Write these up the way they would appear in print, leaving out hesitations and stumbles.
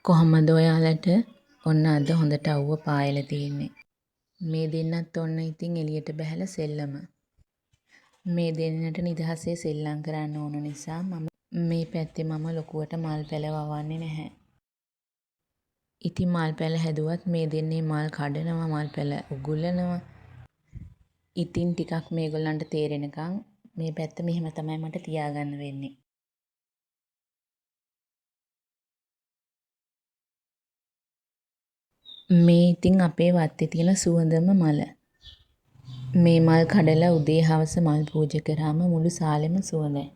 කොහොමද ඔයාලට ඔන්න අද හොඳට අවුව පායලා තියෙන්නේ. මේ දෙන්නත් ඔන්න ඉතින් එළියට බහැලා සෙල්ලම. මේ දෙන්නට නිදහසේ සෙල්ලම් කරන්න ඕන නිසා මම මේ පැත්තේ ලොකුවට මල් පැල වවන්නේ නැහැ. ඉතින් මල් පැල හැදුවත් මේ දෙන්නේ මල් කඩනවා, මල් පැල උගුලනවා. ඉතින් ටිකක් මේගොල්ලන්ට තේරෙනකන් මේ පැත්ත මෙහෙම තමයි මට තියාගන්න වෙන්නේ. මේ ඉතින් අපේ වත්තේ තියෙන සුවඳම මල. මේ මල් කඩලා උදේ හවස මල් පූජා කරාම මුළු සාලෙම සුවඳයි.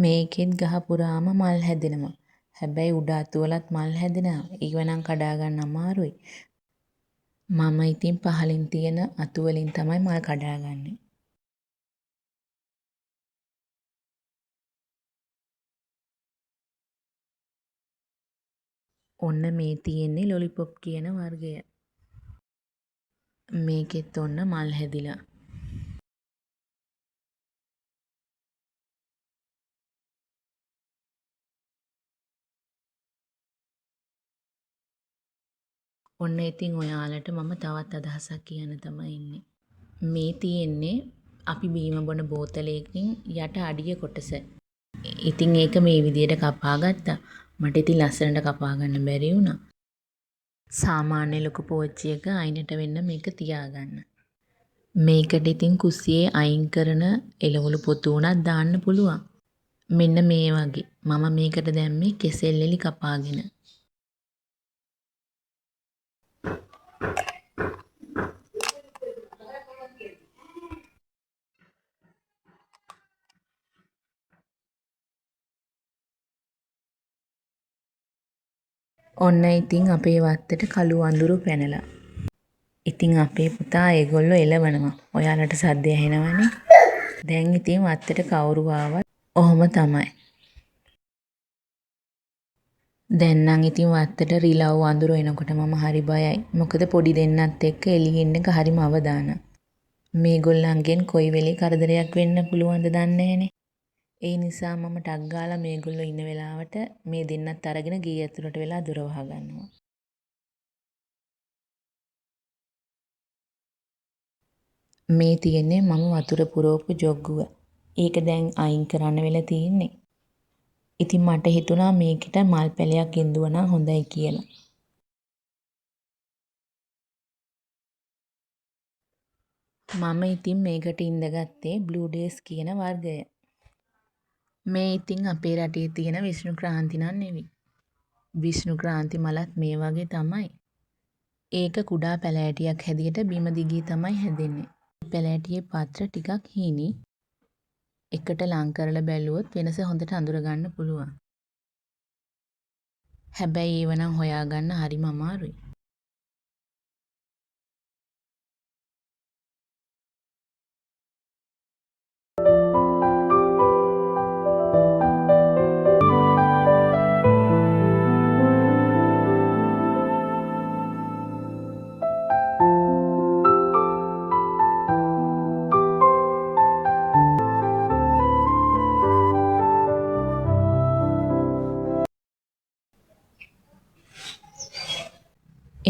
මේකෙත් ගහ පුරාම මල් හැදෙනවා. හැබැයි උඩ අතුවලත් මල් හැදෙනවා. ඒව නම් කඩා ගන්න අමාරුයි. මම ඉතින් පහලින් තියෙන අතු වලින් තමයි මල් කඩාගන්නේ. ඔන්න මේ තියෙන්නේ ලොලිපොප් කියන වර්ගය. මේකෙත් ඔන්න මල් හැදිලා. ඔන්න ඉතින් ඔයාලට මම තවත් අදහසක් කියන්න තමයි ඉන්නේ. මේ තියෙන්නේ අපි බීම බොන බෝතලයකින් යට අඩිය කොටස. ඉතින් ඒක මේ විදියට කපා ගත්තා. මට ඉතින් ලස්සනට කපා ගන්න බැරි වුණා. සාමාන්‍ය ලොකු පෝච්චියක අයිනට වෙන්න මේක තියාගන්න. මේකට ඉතින් කුස්සියේ අයින් කරන එළවලු පොතු උනත් දාන්න පුළුවන්. මෙන්න මේ වගේ. මම මේකට දැම්මේ කෙසෙල් එලි කපාගෙන. ඔන්න ඉතින් අපේ වත්තට කළු වඳුරු පැනලා. ඉතින් අපේ පුතා ඒගොල්ලෝ එළවනවා. ඔයාලට සද්ද ඇහෙනවනේ. දැන් ඉතින් වත්තට කවුරු ආවත් ඔහොම තමයි. දැන් නම් ඉතින් වත්තට රිලව් වඳුරු එනකොට මම හරි බයයි. මොකද පොඩි දෙන්නත් එක්ක එළියෙන් ඉන්න එක හරිම අවදානයි. මේගොල්ලන්ගෙන් කොයි වෙලේ කරදරයක් වෙන්න පුළුවන්ද දන්නේ නැහනේ. ඒ නිසා මම ටක් ගාලා මේගොල්ලෝ ඉන්න වෙලාවට මේ දෙන්නත් අරගෙන ගේ ඇතුළට වෙලා දොර වහගන්නවා. මේ තියෙන්නේ මම වතුර පුරවපු ජොග්ගුව. ඒක දැන් අයින් කරන්න වෙලා තියෙන්නේ. ඉතින් මට හිතුණා මේකට මල් පැලයක් ඉඳුවා නම් හොඳයි කියලා. මම ඉතින් මේකට ඉඳගත්තේ බ්ලූ ඩේස් කියන වර්ගය. මේ ඉතින් අපේ රටේ තියෙන විෂ්ණු ක්‍රාන්ති නන් නෙවෙයි. විෂ්ණු ක්‍රාන්ති මලත් මේ වගේ තමයි. ඒක කුඩා පැලෑටියක් හැදියට බිම දිගේ තමයි හැදෙන්නේ. පැලෑටියේ පත්‍ර ටිකක් හීනි. එකට ලං කරලා බැලුවොත් වෙනස හොඳට අඳුර ගන්න පුළුවන්. හැබැයි ඒව නම් හොයාගන්න හරිම අමාරුයි.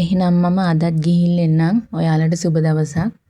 එහෙනම් මම අදත් ගිහින් එන්නම්. ඔයාලට සුබ දවසක්.